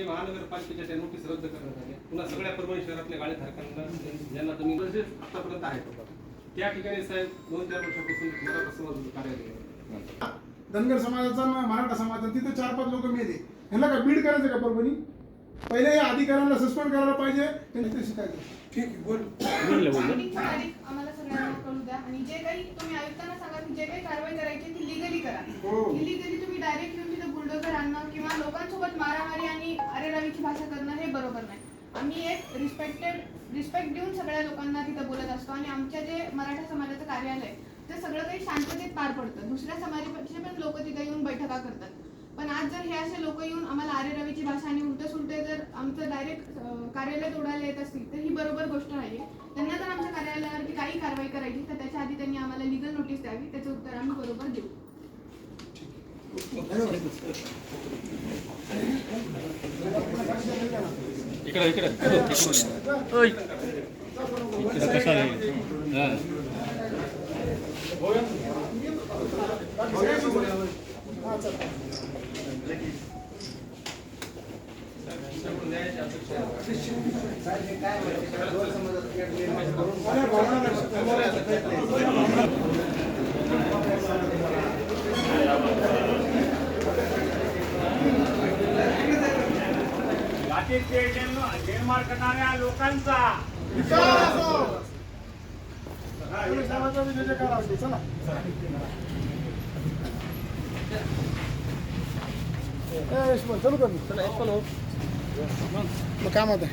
महानगरपालिकेच्या नोटीस रद्द करण्यात आल्या. पुन्हा सगळ्या परभणी शहरातल्या गाळेधारकांना ज्यांना तुम्ही आतापर्यंत आहेत त्या ठिकाणी साहेब 2-4 वर्षापासून मराठा समाज कार्यालय धनगर समाजाचा मराठा समाजाचा तिथे 4-5 लोक मेले. ह्याला का बीड करायचं का परभणी? पहिले या अधिकाऱ्यांना सस्पेंड करायला पाहिजे. त्यांनी शिकायचं. ठीक आहे बोल. आम्हाला सगळ्यांना कळू द्या आणि जे काही तुम्ही आयुक्तांना सांगा की जे काही कारवाई करायची ती लिगली करा. इलिगली तुम्ही डायरेक्ट येऊन तिथे बुलडोझर आणणं किंवा लोकांसोबत मारामारी आणि अरेरावीची भाषा करणं हे बरोबर नाही. आम्ही एक रिस्पेक्ट देऊन सगळ्या लोकांना तिथे बोलत असतो आणि आमच्या जे मराठा समाजाचं कार्यालय ते सगळं काही शांततेत पार पडतं. दुसऱ्या समाजाचे पण लोक तिथे येऊन बैठका करतात. पण आज जर हे असे लोक येऊन आम्हाला आरेरावीची भाषा आणि उलटे जर आमचं डायरेक्ट कार्यालय तोडायला येत असतील तर ही बरोबर गोष्ट नाहीये. त्यांना जर आमच्या कार्यालयावरती काही कारवाई करायची तर त्याच्या आधी त्यांनी आम्हाला लीगल नोटीस द्यावी. त्याचं उत्तर आम्ही बरोबर देऊ. निर्माण करणाऱ्या लोकांचा चलू कर काम आहे.